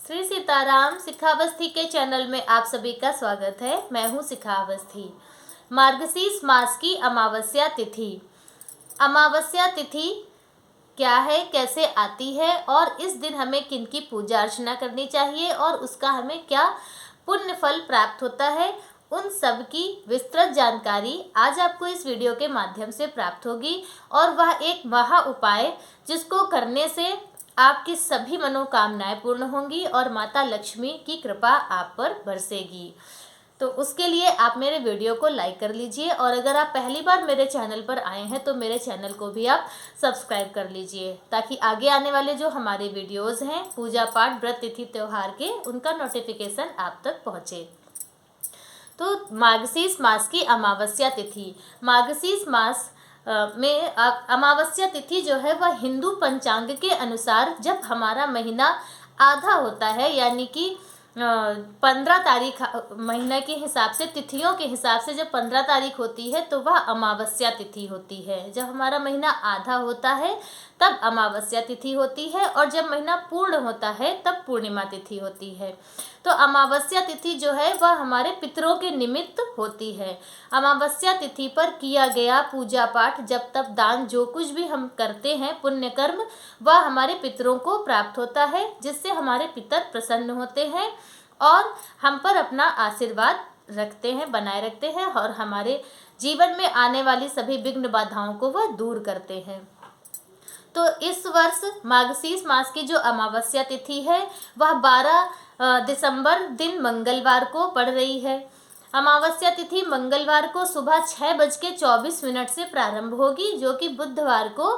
श्री सीताराम शिखावस्थी के चैनल में आप सभी का स्वागत है। मैं हूँ शिखावस्थी। मार्गशीर्ष मास की अमावस्या तिथि। अमावस्या तिथि क्या है, कैसे आती है और इस दिन हमें किन की पूजा अर्चना करनी चाहिए और उसका हमें क्या पुण्य फल प्राप्त होता है, उन सब की विस्तृत जानकारी आज आपको इस वीडियो के माध्यम से प्राप्त होगी। और वह एक महा उपाय जिसको करने से आपकी सभी मनोकामनाएं पूर्ण होंगी और माता लक्ष्मी की कृपा आप पर बरसेगी। तो उसके लिए आप मेरे वीडियो को लाइक कर लीजिए और अगर आप पहली बार मेरे चैनल पर आए हैं तो मेरे चैनल को भी आप सब्सक्राइब कर लीजिए, ताकि आगे आने वाले जो हमारे वीडियोस हैं पूजा पाठ व्रत तिथि त्यौहार के, उनका नोटिफिकेशन आप तक पहुँचे। तो मार्गशीर्ष मास की अमावस्या तिथि। मार्गशीर्ष मास में अमावस्या तिथि जो है वह हिंदू पंचांग के अनुसार जब हमारा महीना आधा होता है, यानी कि 15 तारीख महीने के हिसाब से, तिथियों के हिसाब से जब 15 तारीख होती है तो वह अमावस्या तिथि होती है। जब हमारा महीना आधा होता है तब अमावस्या तिथि होती है और जब महीना पूर्ण होता है तब पूर्णिमा तिथि होती है। तो अमावस्या तिथि जो है वह हमारे पितरों के निमित्त होती है। अमावस्या तिथि पर किया गया पूजा पाठ, जब तब दान, जो कुछ भी हम करते हैं पुण्य कर्म, वह हमारे पितरों को प्राप्त होता है, जिससे हमारे पितर प्रसन्न होते हैं और हम पर अपना आशीर्वाद रखते हैं, बनाए रखते हैं और हमारे जीवन में आने वाली सभी विघ्न बाधाओं को वह दूर करते हैं। तो इस वर्ष मार्गशीर्ष मास की जो अमावस्या तिथि है वह 12 दिसंबर दिन मंगलवार को पड़ रही है। अमावस्या तिथि मंगलवार को सुबह 6:24 से प्रारंभ होगी, जो कि बुधवार को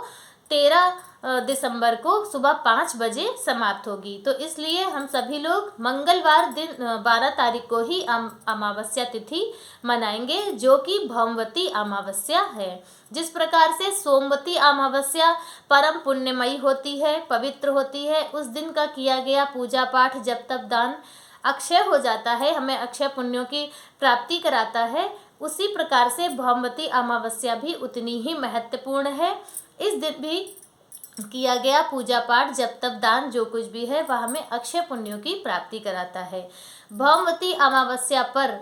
13 दिसंबर को सुबह 5 बजे समाप्त होगी। तो इसलिए हम सभी लोग मंगलवार दिन 12 तारीख को ही अमावस्या तिथि मनाएंगे, जो कि भौमवती अमावस्या है। जिस प्रकार से सोमवती अमावस्या परम पुण्यमयी होती है, पवित्र होती है, उस दिन का किया गया पूजा पाठ, जब तब दान अक्षय हो जाता है, हमें अक्षय पुण्यों की प्राप्ति कराता है, उसी प्रकार से भौमवती अमावस्या भी उतनी ही महत्वपूर्ण है। इस दिन भी किया गया पूजा पाठ, जब तब दान, जो कुछ भी है वह हमें अक्षय पुण्यों की प्राप्ति कराता है। भौमवती अमावस्या पर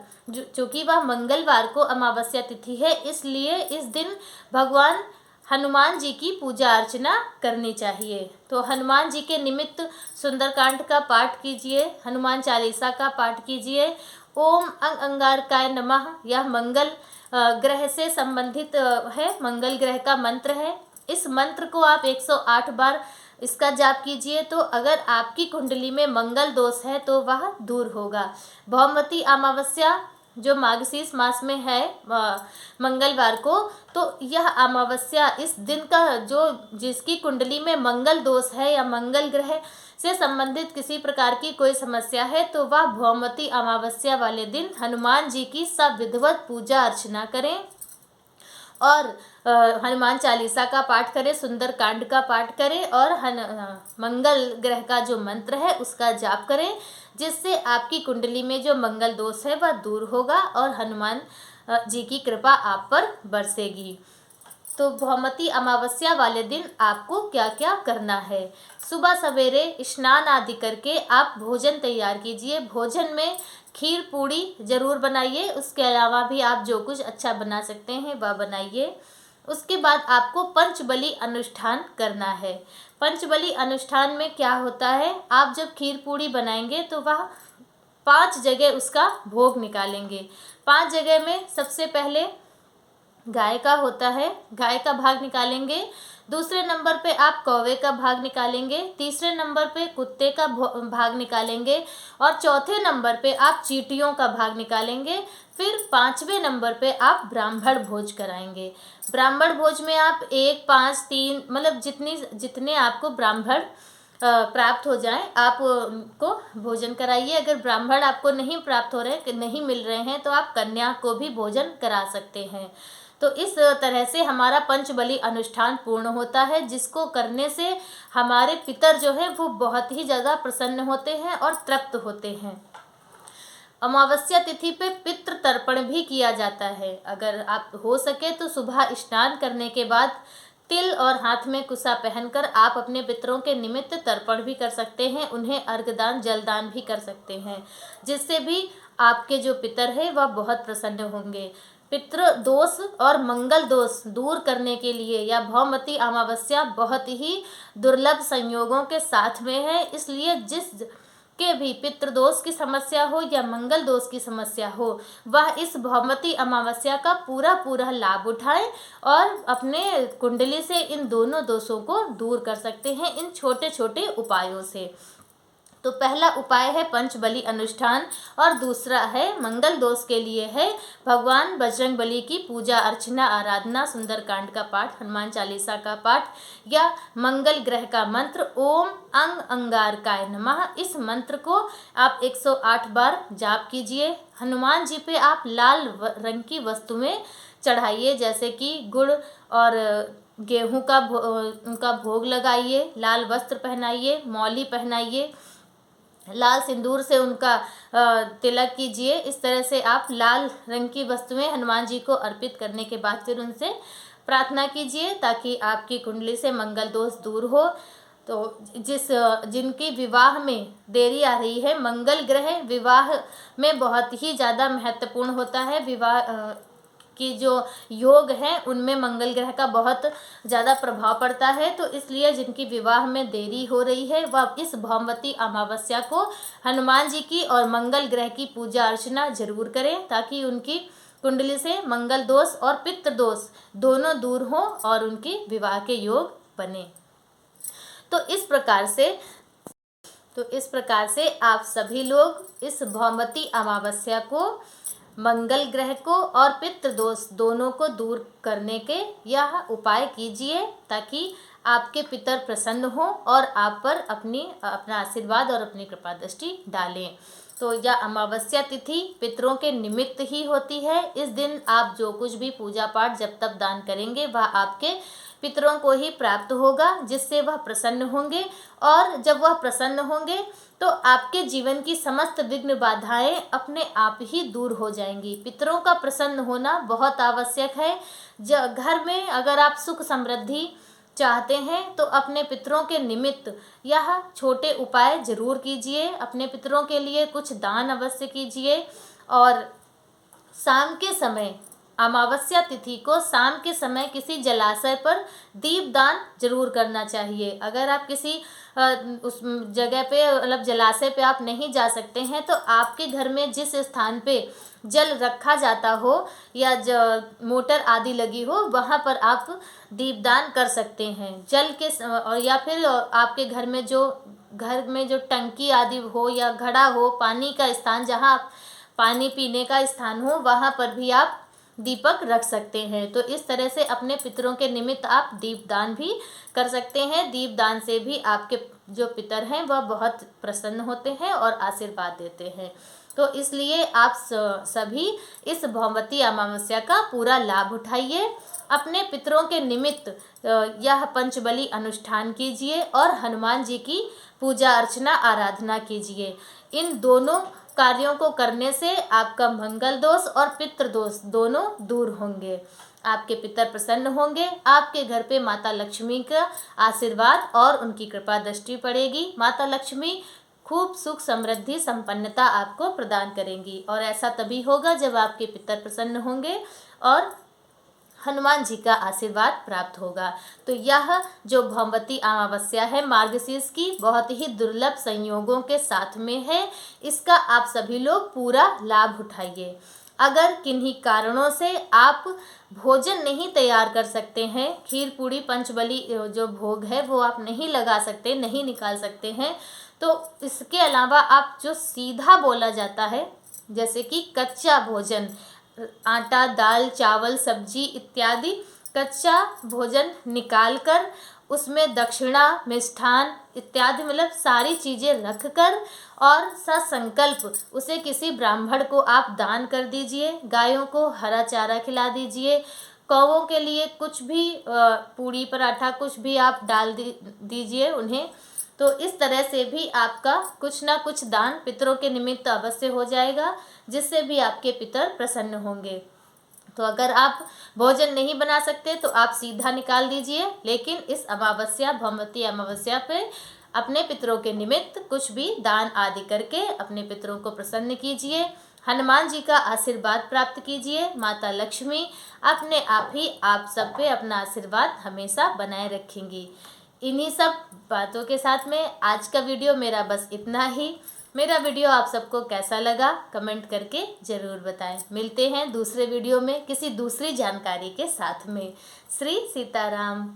चूँकि वह मंगलवार को अमावस्या तिथि है, इसलिए इस दिन भगवान हनुमान जी की पूजा अर्चना करनी चाहिए। तो हनुमान जी के निमित्त सुंदरकांड का पाठ कीजिए, हनुमान चालीसा का पाठ कीजिए। ओम अंगारकाय नमः, यह मंगल ग्रह से संबंधित है, मंगल ग्रह का मंत्र है। इस मंत्र को आप 108 बार इसका जाप कीजिए, तो अगर आपकी कुंडली में मंगल दोष है तो वह दूर होगा। भौमवती अमावस्या जो मार्गशीर्ष मास में है मंगलवार को, तो यह अमावस्या, इस दिन का जो जिसकी कुंडली में मंगल दोष है या मंगल ग्रह से संबंधित किसी प्रकार की कोई समस्या है, तो वह भौमवती अमावस्या वाले दिन हनुमान जी की सविधिवत पूजा अर्चना करें और हनुमान चालीसा का पाठ करें, सुंदरकांड का पाठ करें और मंगल ग्रह का जो मंत्र है उसका जाप करें, जिससे आपकी कुंडली में जो मंगल दोष है वह दूर होगा और हनुमान जी की कृपा आप पर बरसेगी। तो भौमवती अमावस्या वाले दिन आपको क्या क्या करना है। सुबह सवेरे स्नान आदि करके आप भोजन तैयार कीजिए। भोजन में खीर पूड़ी ज़रूर बनाइए, उसके अलावा भी आप जो कुछ अच्छा बना सकते हैं वह बनाइए। उसके बाद आपको पंचबली अनुष्ठान करना है। पंचबली अनुष्ठान में क्या होता है, आप जब खीर पूड़ी बनाएंगे तो वह 5 जगह उसका भोग निकालेंगे। 5 जगह में सबसे पहले गाय का होता है, गाय का भाग निकालेंगे। दूसरे नंबर पे आप कौवे का भाग निकालेंगे। तीसरे नंबर पे कुत्ते का भाग निकालेंगे और चौथे नंबर पे आप चींटियों का भाग निकालेंगे। फिर 5वें नंबर पे आप ब्राह्मण भोज कराएंगे। ब्राह्मण भोज में आप 1, 5, 3 मतलब जितने आपको ब्राह्मण प्राप्त हो जाएं, आप को भोजन कराइए। अगर ब्राह्मण आपको नहीं प्राप्त हो रहे, नहीं मिल रहे हैं, तो आप कन्या को भी भोजन करा सकते हैं। तो इस तरह से हमारा पंचबली अनुष्ठान पूर्ण होता है, जिसको करने से हमारे पितर जो है वो बहुत ही ज़्यादा प्रसन्न होते हैं और तृप्त होते हैं। अमावस्या तिथि पे पितृ तर्पण भी किया जाता है। अगर आप हो सके तो सुबह स्नान करने के बाद तिल और हाथ में कुसा पहनकर आप अपने पितरों के निमित्त तर्पण भी कर सकते हैं, उन्हें अर्घदान जलदान भी कर सकते हैं, जिससे भी आपके जो पितर है वह बहुत प्रसन्न होंगे। पितृ दोष और मंगल दोष दूर करने के लिए या भौमवती अमावस्या बहुत ही दुर्लभ संयोगों के साथ में है, इसलिए जिस के भी पितृदोष की समस्या हो या मंगल दोष की समस्या हो, वह इस भौमवती अमावस्या का पूरा पूरा लाभ उठाएं और अपने कुंडली से इन दोनों दोषों को दूर कर सकते हैं इन छोटे छोटे उपायों से। तो पहला उपाय है पंचबली अनुष्ठान और दूसरा है मंगल दोष के लिए है भगवान बजरंगबली की पूजा अर्चना आराधना, सुंदरकांड का पाठ, हनुमान चालीसा का पाठ या मंगल ग्रह का मंत्र ओम अंग अंगारकाय नमः। इस मंत्र को आप 108 बार जाप कीजिए। हनुमान जी पे आप लाल रंग की वस्तुएं चढ़ाइए, जैसे कि गुड़ और गेहूं का उनका भोग लगाइए, लाल वस्त्र पहनाइए, मौली पहनाइए, लाल सिंदूर से उनका तिलक कीजिए। इस तरह से आप लाल रंग की वस्तुएं हनुमान जी को अर्पित करने के बाद फिर उनसे प्रार्थना कीजिए ताकि आपकी कुंडली से मंगल दोष दूर हो। तो जिनकी विवाह में देरी आ रही है, मंगल ग्रह विवाह में बहुत ही ज़्यादा महत्वपूर्ण होता है। विवाह की जो योग हैं उनमें मंगल ग्रह का बहुत ज़्यादा प्रभाव पड़ता है, तो इसलिए जिनकी विवाह में देरी हो रही है वह इस भौमवती अमावस्या को हनुमान जी की और मंगल ग्रह की पूजा अर्चना जरूर करें ताकि उनकी कुंडली से मंगल दोष और पितृ दोष दोनों दूर हों और उनकी विवाह के योग बने। तो इस प्रकार से आप सभी लोग इस भौमवती अमावस्या को, मंगल ग्रह को और पितृदोष दोनों को दूर करने के यह उपाय कीजिए ताकि आपके पितर प्रसन्न हो और आप पर अपना आशीर्वाद और अपनी कृपा दृष्टि डालें। तो यह अमावस्या तिथि पितरों के निमित्त ही होती है। इस दिन आप जो कुछ भी पूजा पाठ जब तक दान करेंगे वह आपके पितरों को ही प्राप्त होगा, जिससे वह प्रसन्न होंगे और जब वह प्रसन्न होंगे तो आपके जीवन की समस्त विघ्न बाधाएं अपने आप ही दूर हो जाएंगी। पितरों का प्रसन्न होना बहुत आवश्यक है। घर में अगर आप सुख समृद्धि चाहते हैं तो अपने पितरों के निमित्त यह छोटे उपाय जरूर कीजिए। अपने पितरों के लिए कुछ दान अवश्य कीजिए और शाम के समय, अमावस्या तिथि को शाम के समय किसी जलाशय पर दीपदान जरूर करना चाहिए। अगर आप किसी उस जगह पे मतलब जलाशय पे आप नहीं जा सकते हैं तो आपके घर में जिस स्थान पे जल रखा जाता हो या मोटर आदि लगी हो वहाँ पर आप दीपदान कर सकते हैं। जल के और या फिर आपके घर में जो टंकी आदि हो या घड़ा हो, पानी का स्थान जहाँ पानी पीने का स्थान हो वहाँ पर भी आप दीपक रख सकते हैं। तो इस तरह से अपने पितरों के निमित्त आप दीपदान भी कर सकते हैं। दीपदान से भी आपके जो पितर हैं वह बहुत प्रसन्न होते हैं और आशीर्वाद देते हैं। तो इसलिए आप सभी इस भौमवती अमावस्या का पूरा लाभ उठाइए। अपने पितरों के निमित्त यह पंचबली अनुष्ठान कीजिए और हनुमान जी की पूजा अर्चना आराधना कीजिए। इन दोनों कार्यों को करने से आपका मंगल दोष और पितृ दोष दोनों दूर होंगे, आपके पितर प्रसन्न होंगे, आपके घर पे माता लक्ष्मी का आशीर्वाद और उनकी कृपा दृष्टि पड़ेगी। माता लक्ष्मी खूब सुख समृद्धि संपन्नता आपको प्रदान करेंगी और ऐसा तभी होगा जब आपके पितर प्रसन्न होंगे और हनुमान जी का आशीर्वाद प्राप्त होगा। तो यह जो भौमवती अमावस्या है मार्गशीर्ष की बहुत ही दुर्लभ संयोगों के साथ में है, इसका आप सभी लोग पूरा लाभ उठाइए। अगर किन्हीं कारणों से आप भोजन नहीं तैयार कर सकते हैं, खीर पूड़ी पंचबली जो भोग है वो आप नहीं लगा सकते, नहीं निकाल सकते हैं, तो इसके अलावा आप जो सीधा बोला जाता है जैसे कि कच्चा भोजन, आटा, दाल, चावल, सब्जी इत्यादि कच्चा भोजन निकालकर उसमें दक्षिणा, मिष्ठान इत्यादि मतलब सारी चीज़ें रखकर और ससंकल्प उसे किसी ब्राह्मण को आप दान कर दीजिए। गायों को हरा चारा खिला दीजिए। कौवों के लिए कुछ भी पूड़ी पराठा कुछ भी आप डाल दीजिए उन्हें। तो इस तरह से भी आपका कुछ ना कुछ दान पितरों के निमित्त अवश्य हो जाएगा, जिससे भी आपके पितर प्रसन्न होंगे। तो अगर आप भोजन नहीं बना सकते तो आप सीधा निकाल दीजिए, लेकिन इस अमावस्या भौमवती अमावस्या पे अपने पितरों के निमित्त कुछ भी दान आदि करके अपने पितरों को प्रसन्न कीजिए। हनुमान जी का आशीर्वाद प्राप्त कीजिए। माता लक्ष्मी अपने आप ही आप सब पे अपना आशीर्वाद हमेशा बनाए रखेंगी। इन्हीं सब बातों के साथ में आज का वीडियो मेरा बस इतना ही। मेरा वीडियो आप सबको कैसा लगा कमेंट करके ज़रूर बताएं। मिलते हैं दूसरे वीडियो में किसी दूसरी जानकारी के साथ में। श्री सीताराम।